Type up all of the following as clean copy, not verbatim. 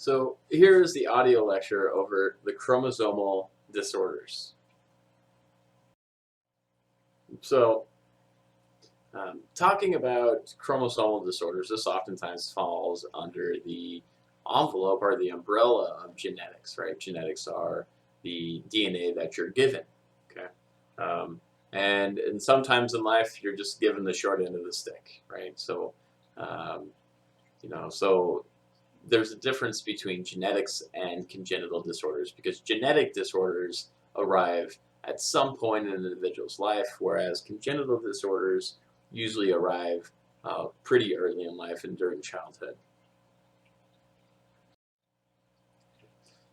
So here is the audio lecture over the chromosomal disorders. So talking about chromosomal disorders, this oftentimes falls under the envelope or the umbrella of genetics, right? Genetics are the DNA that you're given, okay? And sometimes in life, you're just given the short end of the stick, right? So, so there's a difference between genetics and congenital disorders because genetic disorders arrive at some point in an individual's life, whereas congenital disorders usually arrive pretty early in life and during childhood.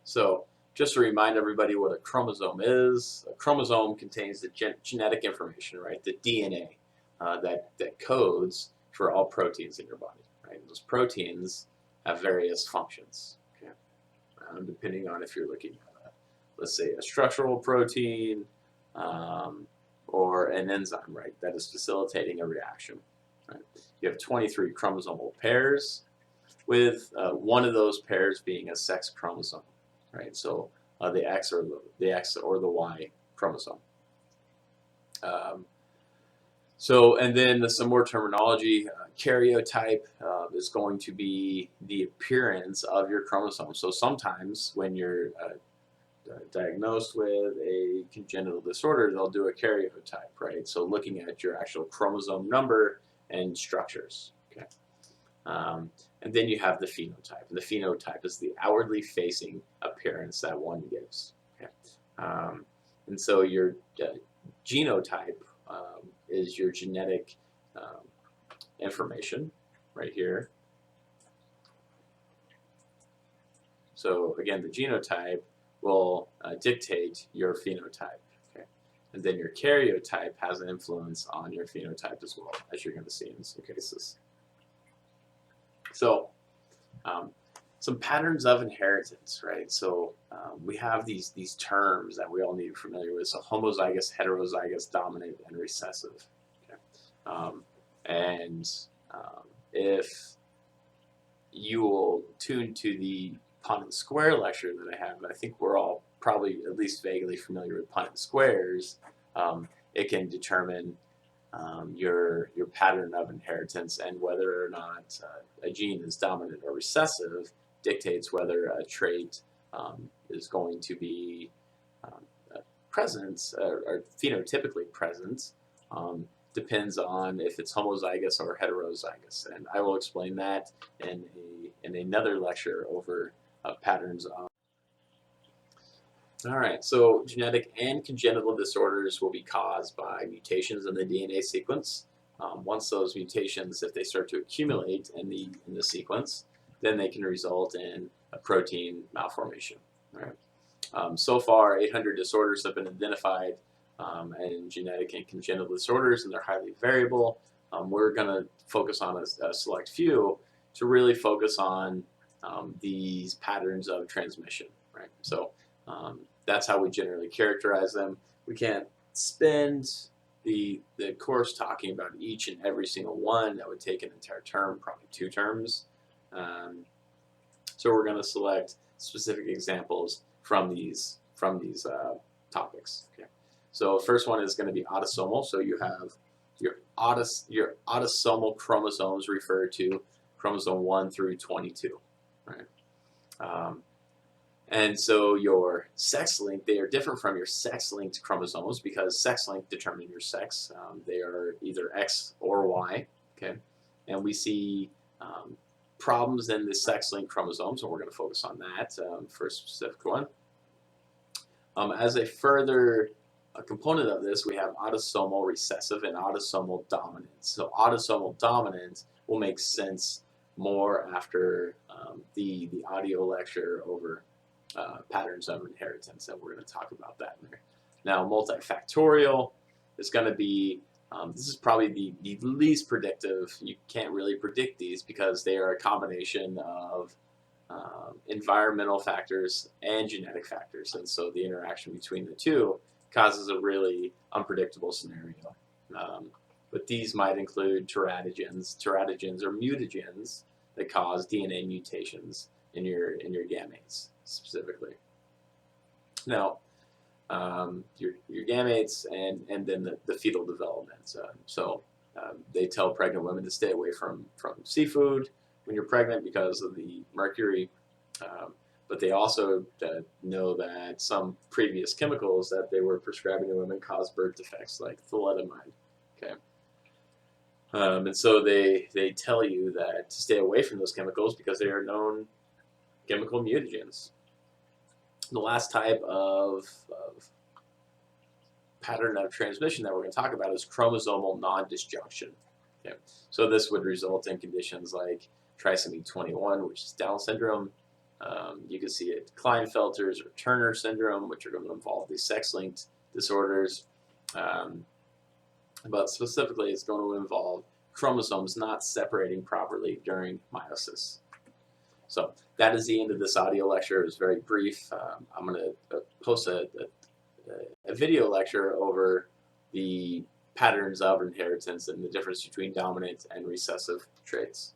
So just to remind everybody what a chromosome is, a chromosome contains the genetic information, right? The DNA that codes for all proteins in your body, right? Those proteins have various functions, okay? Depending on if you're looking at, let's say, a structural protein or an enzyme, right, that is facilitating a reaction. Right? You have 23 chromosomal pairs, with one of those pairs being a sex chromosome, right? So the X or the Y chromosome. And then some more terminology. Karyotype is going to be the appearance of your chromosome. So sometimes when you're diagnosed with a congenital disorder, they'll do a karyotype, right? So looking at your actual chromosome number and structures. Okay. And then you have the phenotype. And the phenotype is the outwardly facing appearance that one gives. Okay. And so your genotype is your genetic information right here. So again, the genotype will dictate your phenotype. Okay? And then your karyotype has an influence on your phenotype as well, as you're going to see in some cases. So some patterns of inheritance, right? So we have these terms that we all need to be familiar with. So homozygous, heterozygous, dominant, and recessive. Okay? If you will tune to the Punnett square lecture that I have, I think we're all probably at least vaguely familiar with Punnett squares. It can determine your pattern of inheritance, and whether or not a gene is dominant or recessive dictates whether a trait is going to be present or phenotypically present. Depends on if it's homozygous or heterozygous, and I will explain that in another lecture over patterns of. All right, so genetic and congenital disorders will be caused by mutations in the DNA sequence. Once those mutations, if they start to accumulate in the sequence, then they can result in a protein malformation. All right. So far, 800 disorders have been identified in genetic and congenital disorders, and they're highly variable. We're going to focus on a select few to really focus on these patterns of transmission. Right. So that's how we generally characterize them. We can't spend the course talking about each and every single one. That would take an entire term, probably 2 terms. So we're going to select specific examples from these topics. Okay. So first one is going to be autosomal. So you have your autosomal chromosomes referred to chromosome 1 through 22. Right. And so your sex link, they are different from your sex-linked chromosomes because sex-linked determine your sex. They are either X or Y, okay? And we see problems in the sex-linked chromosomes, and we're going to focus on that for a specific one. As a further component of this, we have autosomal recessive and autosomal dominant. So autosomal dominant will make sense more after the audio lecture over patterns of inheritance, and we're going to talk about that in there. Now, multifactorial is going to be, this is probably the least predictive. You can't really predict these because they are a combination of environmental factors and genetic factors, and so the interaction between the two causes a really unpredictable scenario. But these might include teratogens or mutagens that cause DNA mutations in your gametes specifically. Now, your gametes and then the fetal development. They tell pregnant women to stay away from seafood when you're pregnant because of the mercury. But they also know that some previous chemicals that they were prescribing to women cause birth defects, like thalidomide. Okay, and so they tell you that to stay away from those chemicals because they are known chemical mutagens. The last type of pattern of transmission that we're going to talk about is chromosomal non-disjunction. Okay, so this would result in conditions like trisomy 21, which is Down syndrome. You can see it Klinefelter's or Turner syndrome, which are going to involve these sex-linked disorders. But specifically, it's going to involve chromosomes not separating properly during meiosis. So that is the end of this audio lecture. It was very brief. I'm going to post a video lecture over the patterns of inheritance and the difference between dominant and recessive traits.